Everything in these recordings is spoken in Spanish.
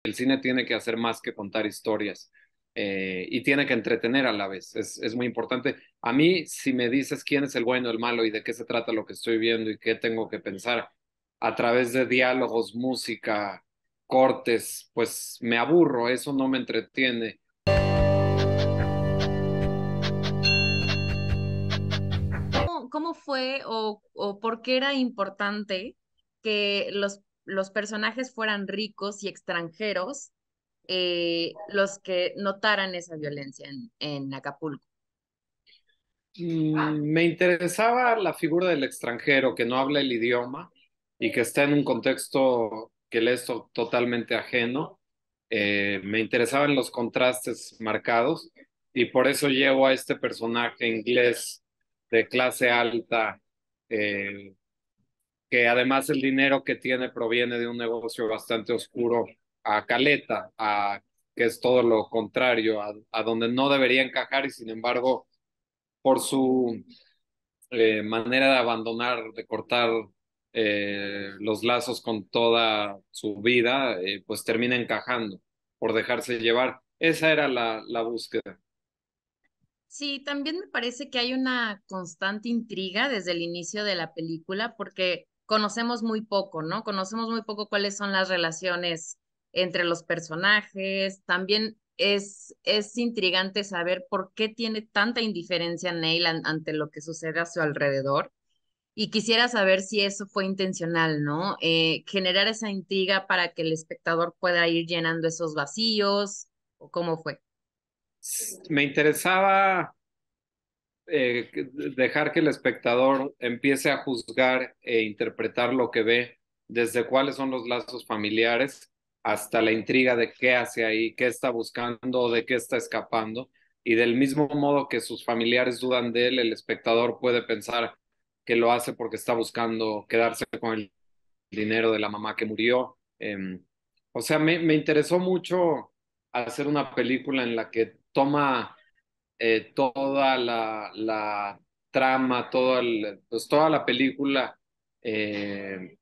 el cine tiene que hacer más que contar historias y tiene que entretener a la vez. Es muy importante. A mí, si me dices quién es el bueno, el malo y de qué se trata lo que estoy viendo y qué tengo que pensar a través de diálogos, música, cortes, pues me aburro, eso no me entretiene. ¿Cómo fue o por qué era importante que los personajes fueran ricos y extranjeros los que notaran esa violencia en Acapulco? Me interesaba la figura del extranjero que no habla el idioma y que está en un contexto que le es totalmente ajeno. Me interesaban los contrastes marcados y por eso llevo a este personaje inglés de clase alta, eh, que además el dinero que tiene proviene de un negocio bastante oscuro, a Caleta, que es todo lo contrario, a donde no debería encajar y sin embargo por su manera de abandonar, de cortar los lazos con toda su vida, pues termina encajando por dejarse llevar. Esa era la búsqueda. Sí, también me parece que hay una constante intriga desde el inicio de la película porque conocemos muy poco, ¿no? Conocemos muy poco cuáles son las relaciones entre los personajes. También es intrigante saber por qué tiene tanta indiferencia Neil ante lo que sucede a su alrededor. Y quisiera saber si eso fue intencional, ¿no? Generar esa intriga para que el espectador pueda ir llenando esos vacíos, o cómo fue. Me interesaba dejar que el espectador empiece a juzgar e interpretar lo que ve, desde cuáles son los lazos familiares hasta la intriga de qué hace ahí, qué está buscando, de qué está escapando. Y del mismo modo que sus familiares dudan de él, el espectador puede pensar que lo hace porque está buscando quedarse con el dinero de la mamá que murió. O sea, me interesó mucho hacer una película en la que toma toda la trama, pues toda la película, eh,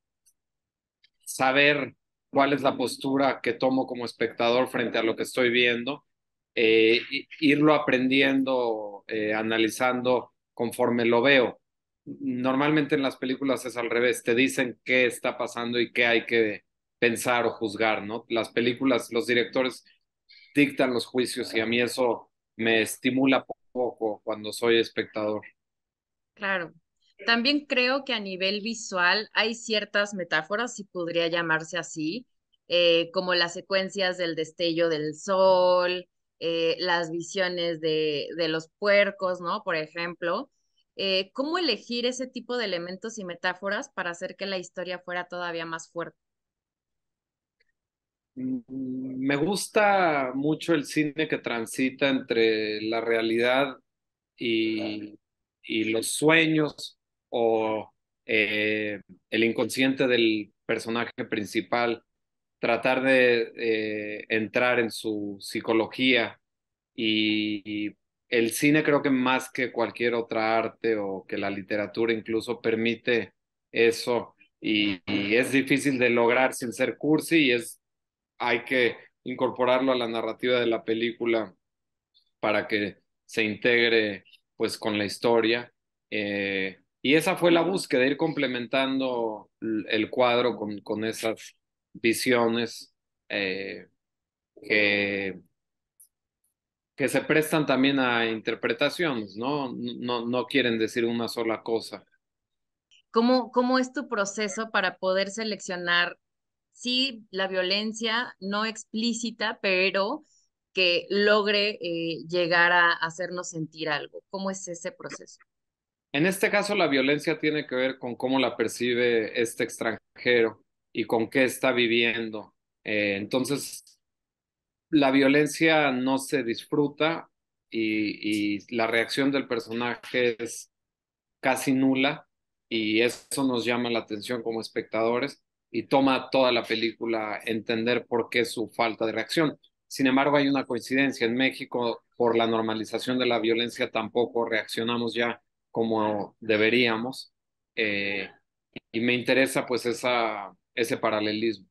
saber cuál es la postura que tomo como espectador frente a lo que estoy viendo, irlo aprendiendo, analizando conforme lo veo. Normalmente en las películas es al revés, te dicen qué está pasando y qué hay que pensar o juzgar, ¿no? Las películas, los directores dictan los juicios y a mí eso me estimula poco cuando soy espectador. Claro. También creo que a nivel visual hay ciertas metáforas, si podría llamarse así, como las secuencias del destello del sol, las visiones de los puercos, ¿no? Por ejemplo. ¿Cómo elegir ese tipo de elementos y metáforas para hacer que la historia fuera todavía más fuerte? Me gusta mucho el cine que transita entre la realidad y, y los sueños o el inconsciente del personaje principal, tratar de entrar en su psicología y el cine creo que más que cualquier otra arte o que la literatura incluso permite eso y es difícil de lograr sin ser cursi hay que incorporarlo a la narrativa de la película para que se integre pues con la historia. Y esa fue la búsqueda, ir complementando el cuadro con esas visiones eh, que, que se prestan también a interpretaciones, ¿no? No quieren decir una sola cosa. ¿Cómo es tu proceso para poder seleccionar, sí, la violencia no explícita, pero que logre llegar a hacernos sentir algo? ¿Cómo es ese proceso? En este caso, la violencia tiene que ver con cómo la percibe este extranjero y con qué está viviendo. Entonces, la violencia no se disfruta y la reacción del personaje es casi nula y eso nos llama la atención como espectadores y toma toda la película entender por qué su falta de reacción. Sin embargo, hay una coincidencia. En México, por la normalización de la violencia, tampoco reaccionamos ya como deberíamos. Y me interesa pues ese paralelismo.